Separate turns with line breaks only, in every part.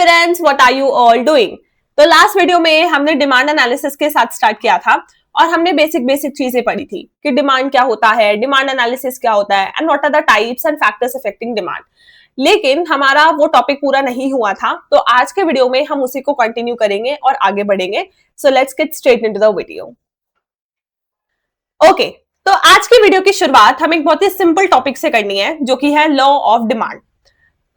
Aspirants, what are you all doing. तो last video में हमने डिमांड एनालिसिस के साथ स्टार्ट किया था और हमने बेसिक चीजें पढ़ी थी कि डिमांड क्या होता है, डिमांड एनालिसिस क्या होता है and what are the types and factors affecting demand. लेकिन हमारा वो टॉपिक पूरा नहीं हुआ था, तो आज के वीडियो में हम उसी को कंटिन्यू करेंगे और आगे बढ़ेंगे। So let's get straight into the video. Okay, तो आज की वीडियो की शुरुआत हम एक बहुत ही सिंपल टॉपिक से करनी है, जो कि है लॉ ऑफ डिमांड।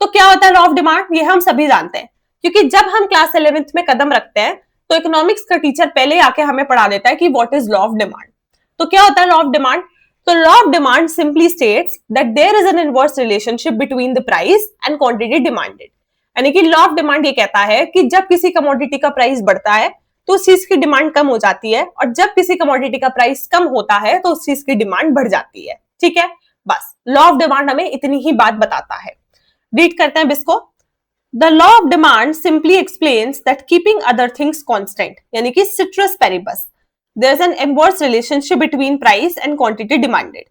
तो क्या होता है लॉ ऑफ डिमांड, ये हम सभी जानते हैं, क्योंकि जब हम क्लास 11th में कदम रखते हैं तो इकोनॉमिक्स का टीचर पहले आके हमें पढ़ा देता है कि what is law of demand. तो क्या होता है लॉ ऑफ डिमांड? तो law of demand simply states that there is an inverse relationship between the price and quantity demanded. यानी कि लॉ ऑफ डिमांड ये कहता है कि जब किसी कमोडिटी का प्राइस बढ़ता है तो उस चीज की डिमांड कम हो जाती है, और जब किसी कमोडिटी का प्राइस कम होता है तो उस चीज की डिमांड बढ़ जाती है। ठीक है, बस लॉ ऑफ डिमांड हमें इतनी ही बात बताता है। रीड करते हैं इसको। The law of demand simply explains that keeping other things constant, यानी कि ceteris paribus, there is an inverse relationship between price and quantity demanded.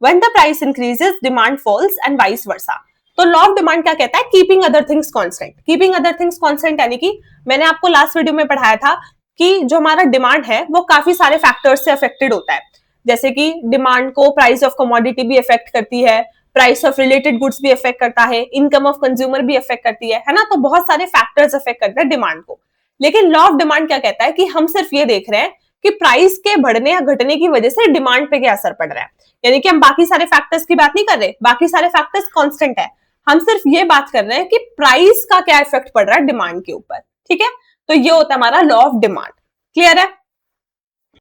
When the price increases, demand falls and vice versa. तो law of demand क्या कहता है? Keeping other things constant. Keeping other things constant यानी कि मैंने आपको last video में पढ़ाया था कि जो हमारा डिमांड है वो काफी सारे फैक्टर्स से अफेक्टेड होता है, जैसे कि डिमांड को प्राइस ऑफ कमोडिटी भी अफेक्ट करती है, प्राइस ऑफ रिलेटेड गुड्स भी अफेक्ट करता है, इनकम ऑफ कंज्यूमर भी अफेक्ट करती है ना। तो बहुत सारे फैक्टर्स अफेक्ट करते हैं डिमांड को। लेकिन लॉ ऑफ डिमांड क्या कहता है कि हम सिर्फ ये देख रहे हैं कि प्राइस के बढ़ने या घटने की वजह से डिमांड पे क्या असर पड़ रहा है, यानी कि हम बाकी सारे फैक्टर्स की बात नहीं कर रहे, बाकी सारे फैक्टर्स कांस्टेंट है, हम सिर्फ ये बात कर रहे हैं कि प्राइस का क्या इफेक्ट पड़ रहा है डिमांड के ऊपर। ठीक है, तो ये होता है हमारा लॉ ऑफ डिमांड। क्लियर है?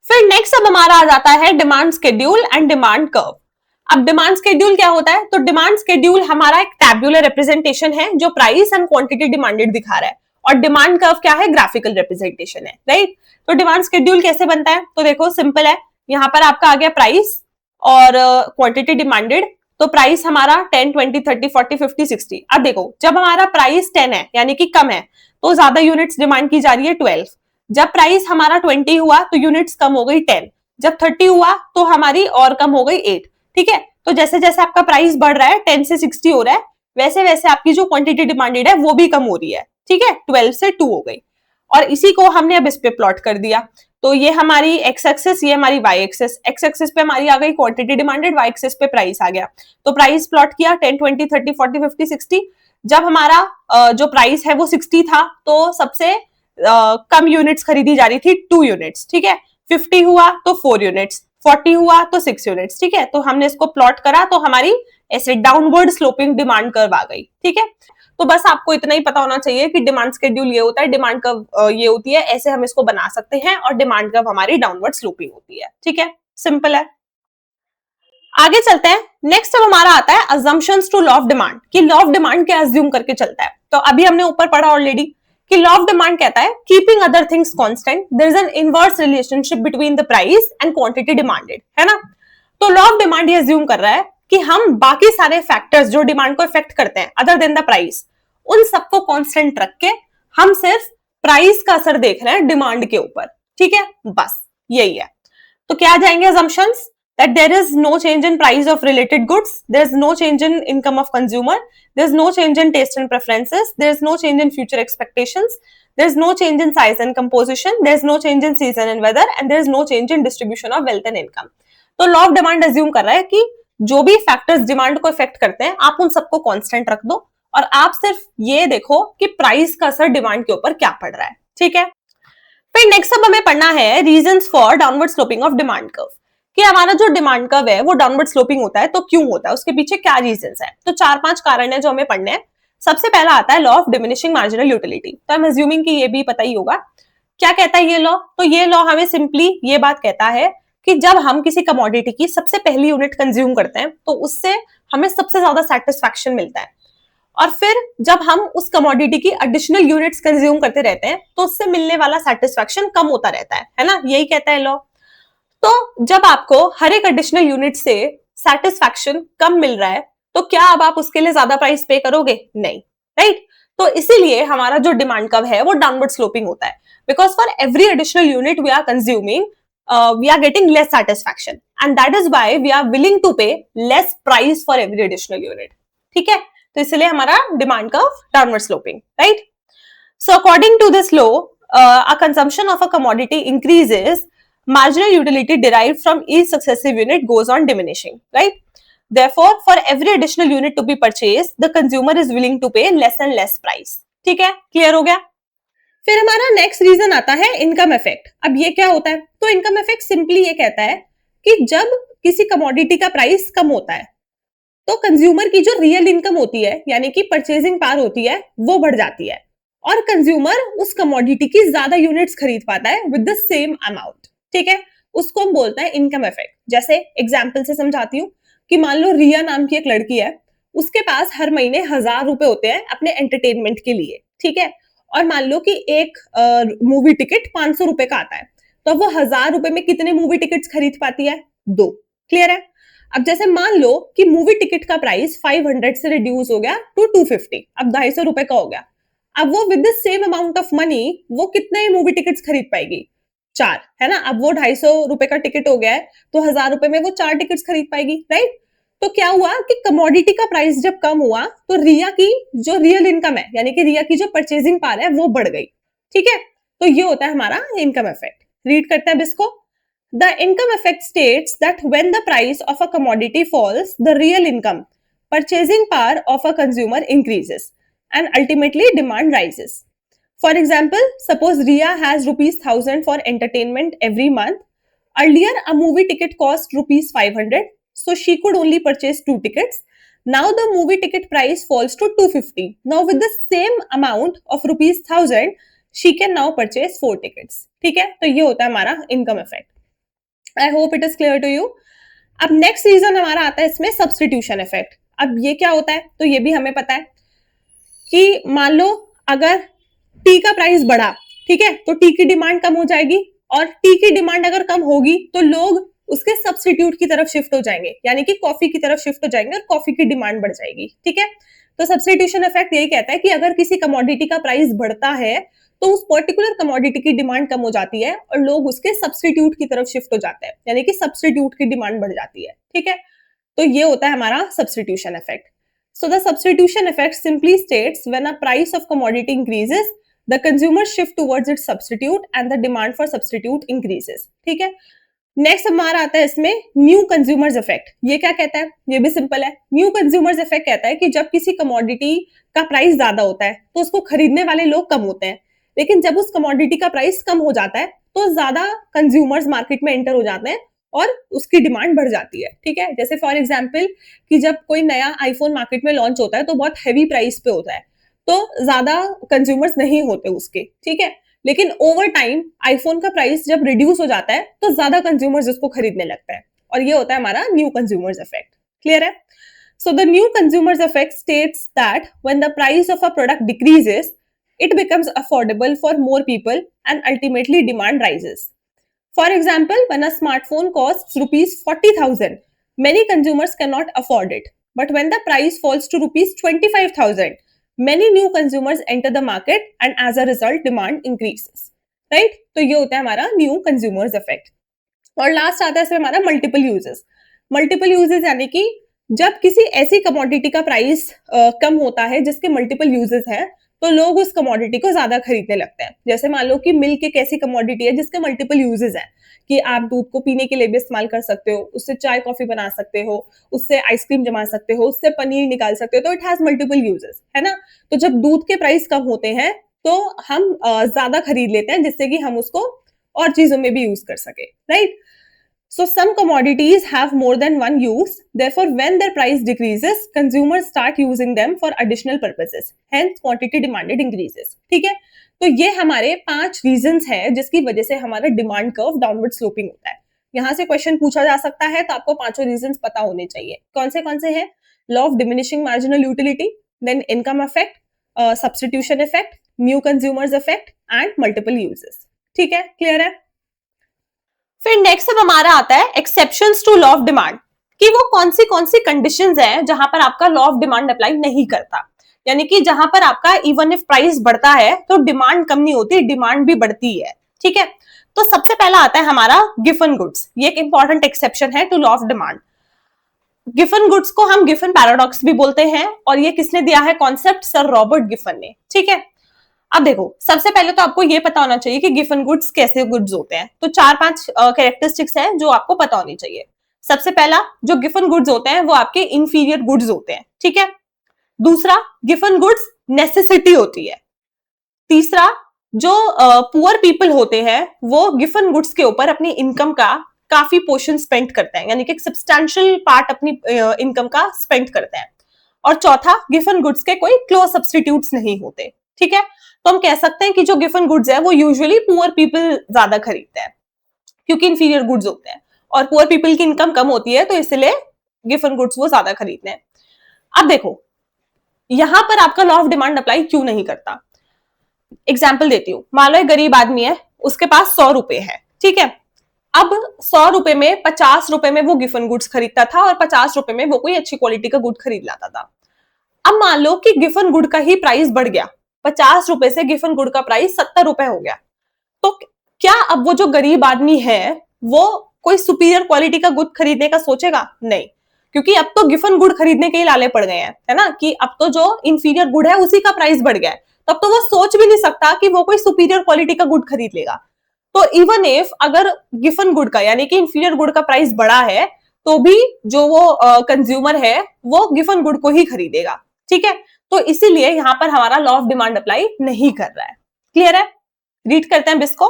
फिर नेक्स्ट अब हमारा आ जाता है demand schedule and demand curve. अब डिमांड स्केड्यूल क्या होता है? तो डिमांड स्केड्यूल हमारा एक टैब्यूलर रिप्रेजेंटेशन है जो प्राइस एंड क्वांटिटी डिमांडेड दिखा रहा है, और डिमांड कर्व क्या है? ग्राफिकल रिप्रेजेंटेशन है, राइट। तो डिमांड स्केड्यूल कैसे बनता है? तो देखो सिंपल है, यहाँ पर आपका आ गया प्राइस और क्वांटिटी डिमांडेड। तो प्राइस हमारा 10, 20, 30, 40, 50, 60। अब देखो जब हमारा प्राइस 10 है यानी कि कम है तो ज्यादा यूनिट्स डिमांड की जा रही है 12। जब प्राइस हमारा 20 हुआ तो यूनिट्स कम हो गई 10। जब 30 हुआ तो हमारी और कम हो गई 8। ठीक है, तो जैसे जैसे आपका प्राइस बढ़ रहा है 10 से 60 हो रहा है, वैसे वैसे आपकी जो क्वांटिटी डिमांडेड है वो भी कम हो रही है। ठीक है, 12 से 2 हो गई, और इसी को हमने अब इस पे प्लॉट कर दिया। तो ये हमारी एक्स एक्सिस, ये हमारी वाई एक्सिस। एक्स एक्सिस पे हमारी आ गई क्वांटिटी डिमांडेड, वाई एक्सिस पे प्राइस आ गया। तो प्राइस प्लॉट किया 10, 20, 30, 40, 50, 60। जब हमारा जो प्राइस है वो 60 था तो सबसे कम यूनिट्स खरीदी जा रही थी 2 यूनिट्स। ठीक है, 50 हुआ तो 4 यूनिट्स, 40 हुआ तो 6 यूनिट्स। ठीक है, तो हमने इसको प्लॉट करा तो हमारी ऐसे डाउनवर्ड स्लोपिंग डिमांड कर्व आ गई। ठीक है, तो बस आपको इतना ही पता होना चाहिए कि डिमांड शेड्यूल ये होता है, डिमांड कर्व ये होती है, ऐसे हम इसको बना सकते हैं, और डिमांड कर्व हमारी डाउनवर्ड स्लोपिंग होती है। ठीक है, सिंपल है। आगे चलते हैं। नेक्स्ट अब हमारा आता है assumptions to law of demand, कि लॉ ऑफ डिमांड क्या अज्यूम करके चलता है। तो अभी हमने ऊपर पढ़ा ऑलरेडी कि लॉ ऑफ डिमांड कहता है keeping other things constant there is an inverse relationship between the price and quantity demanded, है ना। तो लॉ ऑफ डिमांड ये अज्यूम कर रहा है कि हम बाकी सारे फैक्टर्स जो डिमांड को इफेक्ट करते हैं अदर देन द प्राइस, उन सबको कांस्टेंट रख के हम सिर्फ प्राइस का असर देख रहे हैं डिमांड के ऊपर। ठीक है, बस यही है। तो क्या आ जाएंगे assumptions? That there is no change in price of related goods, there is no change in income of consumer, there is no change in taste and preferences, there is no change in future expectations, there is no change in size and composition, there is no change in season and weather, and there is no change in distribution of wealth and income. तो law of demand assume कर रहा है कि जो भी factors demand को effect करते हैं आप उन सबको कांस्टेंट रख दो, और आप सिर्फ ये देखो कि प्राइस का असर डिमांड के ऊपर क्या पड़ रहा है। ठीक है, फिर नेक्स्ट अब हमें पढ़ना है reasons for downward sloping of demand curve, कि हमारा जो डिमांड कर्व है वो डाउनवर्ड स्लोपिंग होता है तो क्यों होता है, उसके पीछे क्या रीजंस है। तो 4-5 कारण है जो हमें पढ़ने हैं। सबसे पहला आता है law of diminishing marginal utility. तो आई एम अज्यूमिंग कि ये भी पता ही होगा। क्या कहता है ये लॉ? तो ये लॉ हमें सिंपली ये बात कहता है कि जब हम किसी कमोडिटी की सबसे पहली यूनिट कंज्यूम करते हैं तो उससे हमें सबसे ज्यादा सेटिस्फैक्शन मिलता है, और फिर जब हम उस कमोडिटी की एडिशनल यूनिट्स कंज्यूम करते रहते हैं तो उससे मिलने वाला सेटिस्फैक्शन कम होता रहता है ना। यही कहता है लॉ। तो जब आपको हर एक एडिशनल यूनिट से सेटिस्फैक्शन कम मिल रहा है तो क्या अब आप उसके लिए ज्यादा प्राइस पे करोगे? नहीं, राइट। तो इसीलिए हमारा जो डिमांड कर्व है वो डाउनवर्ड स्लोपिंग होता है, because for every additional unit we are consuming we are getting less satisfaction, and that is why we are willing to pay less price for every additional unit. ठीक है, तो इसलिए हमारा demand curve downward sloping, right. So according to this law, a consumption of a commodity increases, marginal utility derived from each successive unit goes on diminishing, right? Therefore, for every additional unit to be purchased, the consumer is willing to pay less and less price. ठीक है, clear हो गया? फिर हमारा next reason आता है income effect. अब ये क्या होता है? तो इनकम इफेक्ट सिंपली ये कहता है कि जब किसी कमोडिटी का प्राइस कम होता है तो कंज्यूमर की जो रियल इनकम होती है, यानी कि परचेजिंग पावर होती है, वो बढ़ जाती है और कंज्यूमर उस कमोडिटी की ज्यादा यूनिट्स खरीद पाता है विद द सेम अमाउंट। ठीक है, उसको हम बोलते हैं इनकम इफेक्ट। जैसे एग्जाम्पल से समझाती हूँ कि मान लो रिया नाम की एक लड़की है, उसके पास हर महीने 1000 रुपए होते हैं अपने एंटरटेनमेंट के लिए। ठीक है, और मान लो कि एक मूवी टिकट 500 रुपए का आता है, तो वो 1000 रुपए में कितने मूवी टिकट्स खरीद पाती है? 2। क्लियर है? अब जैसे मान लो कि मूवी टिकट का प्राइस 500 से रिड्यूस हो गया टू 250, अब 250 रुपए का हो गया। अब वो with the same amount of money वो कितने मूवी टिकट्स खरीद पाएगी? 4, है ना? अब वो 250 रुपए का टिकट हो गया है, तो 1000 रुपए में वो 4 टिकट्स खरीद पाएगी, राइट? तो क्या हुआ कि कमोडिटी का प्राइस जब कम हुआ तो रिया की जो रियल इनकम है, यानी कि रिया की जो परचेजिंग पावर है, वो बढ़ गई। ठीक है, तो ये होता है हमारा इनकम इफेक्ट। रीड करते हैं इसको। The income effect states that when the price of a commodity falls, the real income, purchasing power of a consumer increases and ultimately demand rises. For example, suppose Riya has rupees 1000 for entertainment every month. Earlier, a movie ticket cost rupees 500, so she could only purchase 2 tickets. Now the movie ticket price falls to 250. Now with the same amount of rupees 1000, she can now purchase 4 tickets. ठीक है, तो ये होता है हमारा income effect. I hope it is clear to you. अब next reason हमारा आता है इसमें सब्स्टिट्यूशन इफेक्ट। अब ये क्या होता है? तो ये भी हमें पता है कि मान लो अगर टी का प्राइस बढ़ा, ठीक है, तो टी की डिमांड कम हो जाएगी और टी की डिमांड अगर कम होगी तो लोग उसके सब्स्टिट्यूट की तरफ शिफ्ट हो जाएंगे, यानी कि कॉफी की तरफ शिफ्ट हो जाएंगे और कॉफी की डिमांड बढ़ जाएगी। ठीक है, तो सब्स्टिट्यूशन इफेक्ट यही कहता है कि अगर किसी कमोडिटी का प्राइस बढ़ता है तो उस पर्टिकुलर कमोडिटी की डिमांड कम हो जाती है और लोग उसके सब्स्टिट्यूट की तरफ शिफ्ट हो जाते हैं, यानी कि सब्स्टिट्यूट की डिमांड बढ़ जाती है। ठीक है, तो ये होता है हमारा substitution effect. So the substitution effect simply states when a price of commodity increases, the consumer shift towards it's substitute and the demand for substitute increases. ठीक है, नेक्स्ट हमारा आता है इसमें न्यू कंज्यूमर्स इफेक्ट। ये क्या कहता है? ये भी सिंपल है। न्यू कंज्यूमर्स इफेक्ट कहता है कि जब किसी कमोडिटी का प्राइस ज्यादा होता है तो उसको खरीदने वाले लोग कम होते हैं, लेकिन जब उस कमोडिटी का प्राइस कम हो जाता है तो ज्यादा कंज्यूमर्स मार्केट में एंटर हो जाते हैं और उसकी डिमांड बढ़ जाती है। ठीक है, जैसे फॉर एग्जांपल कि जब कोई नया आईफोन मार्केट में लॉन्च होता है तो बहुत हैवी प्राइस पे होता है, तो ज्यादा कंज्यूमर्स नहीं होते उसके। ठीक है, लेकिन ओवर टाइम आईफोन का प्राइस जब रिड्यूस हो जाता है तो ज्यादा कंज्यूमर्स उसको खरीदने लगता है, और ये होता है हमारा न्यू कंज्यूमर्स इफेक्ट। क्लियर है? So the new consumers effect states that when the price of a product decreases, it becomes affordable for more people and ultimately demand rises. For example, when a smartphone costs rupees 40,000, many consumers cannot afford it. But when the price falls to rupees 25,000, many new consumers enter the market and as a result demand increases. Right? तो ये होता है हमारा new consumers effect. और last आता है इसमें हमारा मल्टीपल यूजेस। मल्टीपल यूजेस यानी कि जब किसी ऐसी कमोडिटी का प्राइस कम होता है जिसके मल्टीपल यूजेस हैं, तो लोग उस कमोडिटी को ज्यादा खरीदने लगते हैं। जैसे मान लो कि मिल्क एक ऐसी कमोडिटी है जिसके मल्टीपल यूजेस हैं, कि आप दूध को पीने के लिए भी इस्तेमाल कर सकते हो, उससे चाय कॉफी बना सकते हो, उससे आइसक्रीम जमा सकते हो, उससे पनीर निकाल सकते हो, तो इट हैज मल्टीपल यूजेस, है ना? तो जब दूध के प्राइस कम होते हैं तो हम ज्यादा खरीद लेते हैं, जिससे कि हम उसको और चीजों में भी यूज कर सके, right? So some commodities have more than one use. Therefore, when their price decreases, consumers start using them for additional purposes. Hence, quantity demanded increases. ठीक है? तो ये हमारे 5 reasons हैं जिसकी वजह से हमारा demand curve downward sloping होता है। यहाँ से क्वेश्चन पूछा जा सकता है, तो आपको 5 reasons पता होने चाहिए। कौन से हैं? Law of diminishing marginal utility, then income effect, substitution effect, new consumers effect, and multiple uses. ठीक है? क्लियर है? फिर नेक्स्ट अब हमारा आता है exceptions to law of demand, कि वो कौन सी कंडीशंस हैं जहां पर आपका लॉ ऑफ डिमांड अप्लाई नहीं करता, यानी कि जहां पर आपका इवन इफ प्राइस बढ़ता है तो डिमांड कम नहीं होती, डिमांड भी बढ़ती है। ठीक है, तो सबसे पहला आता है हमारा गिवन गुड्स। ये एक इंपॉर्टेंट एक्सेप्शन है टू लॉ ऑफ डिमांड। गिवन गुड्स को हम गिवन पैराडॉक्स भी बोलते हैं, और ये किसने दिया है कॉन्सेप्ट? सर रॉबर्ट गिफन ने। ठीक है, अब देखो, सबसे पहले तो आपको ये पता होना चाहिए कि गिवन गुड्स कैसे गुड्स होते हैं। तो 4-5 कैरेक्टरिस्टिक्स हैं जो आपको पता होनी चाहिए। सबसे पहला, जो गिवन गुड्स होते हैं वो आपके इंफीरियर गुड्स होते हैं, ठीक है। दूसरा, गिवन गुड्स नेसेसिटी होती है। तीसरा, जो पुअर पीपल होते हैं वो गिवन गुड्स के ऊपर अपनी इनकम का काफी पोर्शन स्पेंड करते हैं, यानी कि एक सब्सटैंशियल पार्ट अपनी इनकम का स्पेंड करते हैं। और चौथा, गिवन गुड्स के कोई क्लोज सब्सटीट्यूट्स नहीं होते, ठीक है। तो हम कह सकते हैं कि जो गिवन गुड्स है वो यूजुअली पुअर पीपल ज्यादा खरीदते हैं, क्योंकि इंफीरियर गुड्स होते हैं और पुअर पीपल की इनकम कम होती है, तो इसलिए गिवन गुड्स वो ज्यादा खरीदते हैं। अब देखो, यहां पर आपका लॉ ऑफ डिमांड अप्लाई क्यों नहीं करता। एग्जाम्पल देती हूँ, मान लो एक गरीब आदमी है, उसके पास 100 रुपए है, ठीक है। अब 100 रुपए में 50 रुपए में वो गिवन गुड्स खरीदता था और 50 रुपए में वो कोई अच्छी क्वालिटी का गुड खरीद लाता था। अब मान लो कि गिवन गुड का ही प्राइस बढ़ गया, 50 रुपए से गिवन गुड का प्राइस 70 रुपए हो गया। तो क्या अब वो जो गरीब आदमी है वो कोई सुपीरियर क्वालिटी का गुड खरीदने का सोचेगा? नहीं, क्योंकि अब तो गिवन गुड खरीदने के ही लाले पड़ गए हैं, है ना, कि अब तो जो इंफीरियर गुड है उसी का प्राइस बढ़ गया है। तब तो वो सोच भी नहीं सकता कि वो कोई सुपीरियर क्वालिटी का गुड खरीद लेगा। तो इवन इफ अगर गिवन गुड का यानी कि इंफीरियर गुड का प्राइस बढ़ा है, तो भी जो वो कंज्यूमर है वो गिवन गुड को ही खरीदेगा, ठीक है। तो इसीलिए यहां पर हमारा लॉ ऑफ डिमांड अप्लाई नहीं कर रहा है। क्लियर है? रीड करते हैं इसको।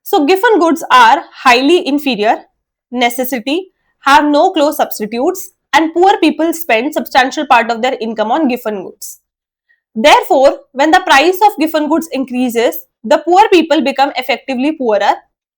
सो गिवन goods are highly inferior, necessity, have no close substitutes, and poor people spend substantial part of their income on given goods. Therefore, when the price of given goods increases, the poor people become effectively poorer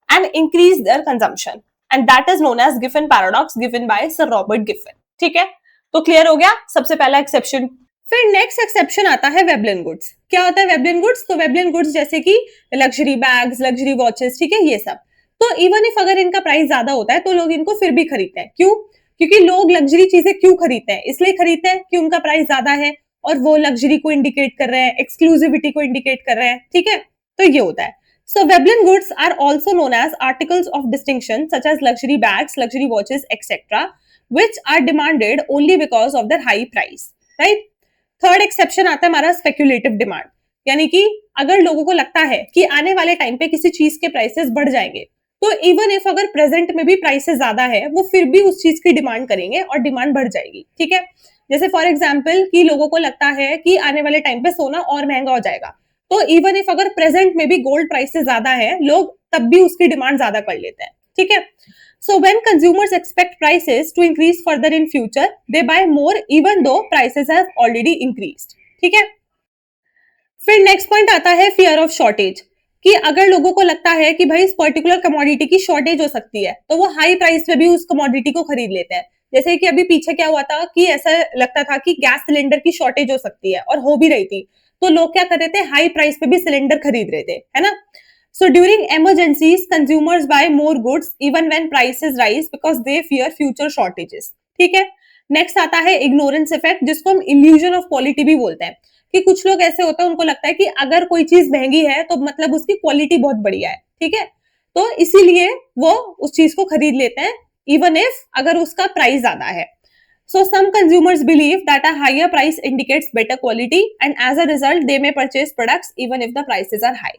and increase their consumption. And that is known as Giffen paradox given by Sir Robert Giffen. ठीक है, तो clear हो गया सबसे पहला exception. फिर next exception आता है वेबलिन गुड्स। क्या होता है वेबलिन गुड्स? तो वेबलिन गुड्स जैसे कि लग्जरी बैग्स, लग्जरी वॉचेस, ठीक है, ये सब। तो इवन इफ अगर इनका प्राइस ज्यादा होता है तो लोग इनको फिर भी खरीदते हैं। क्यों? क्योंकि लोग लग्जरी चीजें क्यों खरीदते हैं? इसलिए खरीदते हैं कि उनका प्राइस ज्यादा है और वो लग्जरी को इंडिकेट कर रहे हैं, एक्सक्लूसिविटी को इंडिकेट कर रहे हैं, ठीक है। तो ये होता है। So Veblen goods are also known as articles of distinction such as luxury bags, luxury watches, etc., which are demanded only because of their high price, right? Third exception आता है हमारा स्पेक्यूलेटिव डिमांड, यानी कि अगर लोगों को लगता है कि आने वाले टाइम पे किसी चीज के प्राइसेस बढ़ जाएंगे, तो इवन इफ अगर प्रेजेंट में भी प्राइसेस ज्यादा है, वो फिर भी उस चीज की डिमांड करेंगे और डिमांड बढ़ जाएगी, ठीक है। जैसे फॉर एग्जाम्पल कि लोगों को लगता है कि आने वाले टाइम पे सोना और महंगा हो जाएगा, तो इवन इफ अगर प्रेजेंट में भी गोल्ड प्राइसेस ज्यादा है, लोग तब भी उसकी डिमांड ज्यादा कर लेते हैं, ठीक है। So when consumers expect prices to increase further in future, they buy more even though prices have already increased. ठीक है। फिर नेक्स्ट पॉइंट आता है फियर ऑफ शॉर्टेज, कि अगर लोगों को लगता है कि भाई इस पर्टिकुलर कमोडिटी की शॉर्टेज हो सकती है, तो वो हाई प्राइस पे भी उस कमोडिटी को खरीद लेते हैं। जैसे कि अभी पीछे क्या हुआ था कि ऐसा लगता था कि गैस सिलेंडर की शॉर्टेज हो सकती है, और हो भी रही थी, तो लोग क्या कर रहे थे, हाई प्राइस पे भी सिलेंडर खरीद रहे थे, है ना। So during emergencies, consumers buy more goods even when prices rise because they fear future shortages. ठीक है। नेक्स्ट आता है ignorance effect, जिसको हम illusion of quality भी बोलते हैं, कि कुछ लोग ऐसे होते हैं, उनको लगता है कि अगर कोई चीज महंगी है तो मतलब उसकी क्वालिटी बहुत बढ़िया है, ठीक है, तो इसीलिए वो उस चीज को खरीद लेते हैं इवन इफ अगर उसका प्राइस ज्यादा है। So some consumers believe that a higher price indicates better quality and as a result they may purchase products even if the prices are high.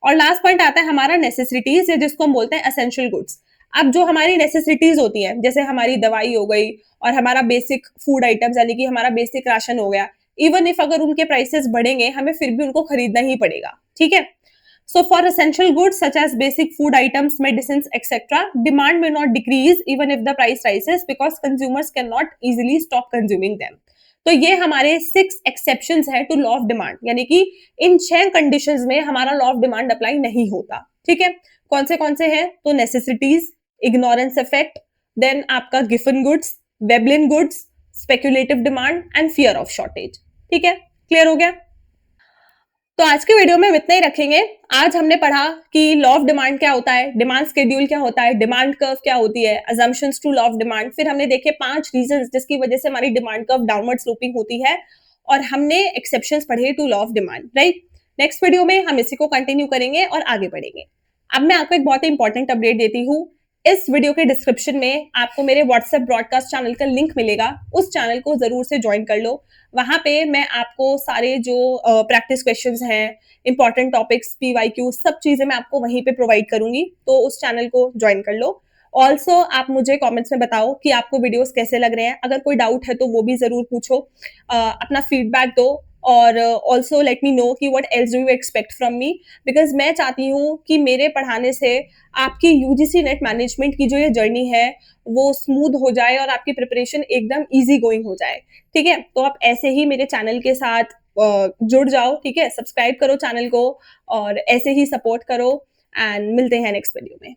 और लास्ट पॉइंट आता है हमारा नेसेसिटीज, या जिसको हम बोलते हैं एसेंशियल गुड्स। अब जो हमारी नेसेसिटीज होती है, जैसे हमारी दवाई हो गई और हमारा बेसिक फूड आइटम्स, यानी कि हमारा बेसिक राशन हो गया, इवन इफ अगर उनके प्राइसेस बढ़ेंगे, हमें फिर भी उनको खरीदना ही पड़ेगा, ठीक है। So for essential goods such as basic food items, medicine etcetera, demand may not decrease even if the price rises because consumers can not easily stop consuming them. तो ये हमारे 6 एक्सेप्शंस है टू लॉ ऑफ डिमांड, यानी कि इन 6 conditions में हमारा law of demand apply नहीं होता, ठीक है। कौन से हैं? तो नेसेसिटीज, इग्नोरेंस इफेक्ट, देन आपका given goods, Veblen goods, speculative demand and fear of shortage, ठीक है। क्लियर हो गया? तो आज के वीडियो में हम इतना ही रखेंगे। आज हमने पढ़ा कि लॉ ऑफ डिमांड क्या होता है, डिमांड शेड्यूल क्या होता है, डिमांड कर्व क्या होती है, assumptions to law of demand, फिर हमने देखे 5 रीजंस जिसकी वजह से हमारी डिमांड कर्व डाउनवर्ड स्लोपिंग होती है, और हमने एक्सेप्शंस पढ़े to law of demand, right. Next video में हम इसी को कंटिन्यू करेंगे और आगे बढ़ेंगे। अब मैं आपको एक बहुत ही इंपॉर्टेंट अपडेट देती हूँ इस वीडियो के डिस्क्रिप्शन में आपको मेरे व्हाट्सएप ब्रॉडकास्ट चैनल का लिंक मिलेगा, उस चैनल को जरूर से ज्वाइन कर लो। वहां पे मैं आपको सारे जो प्रैक्टिस क्वेश्चंस हैं, इंपॉर्टेंट टॉपिक्स, पीवाईक्यू, सब चीजें मैं आपको वहीं पे प्रोवाइड करूंगी, तो उस चैनल को ज्वाइन कर लो। ऑल्सो आप मुझे कमेंट्स में बताओ कि आपको वीडियोस कैसे लग रहे हैं। अगर कोई डाउट है तो वो भी जरूर पूछो, अपना फीडबैक दो, और ऑल्सो लेट मी नो कि what else do you expect from me, because मैं चाहती हूँ कि मेरे पढ़ाने से आपकी यूजीसी नेट मैनेजमेंट की जो ये जर्नी है वो स्मूथ हो जाए और आपकी प्रिपरेशन एकदम इजी गोइंग हो जाए। ठीक है, तो आप ऐसे ही मेरे चैनल के साथ जुड़ जाओ। ठीक है, सब्सक्राइब करो चैनल को और ऐसे ही सपोर्ट करो, एंड मिलते हैं नेक्स्ट वीडियो में।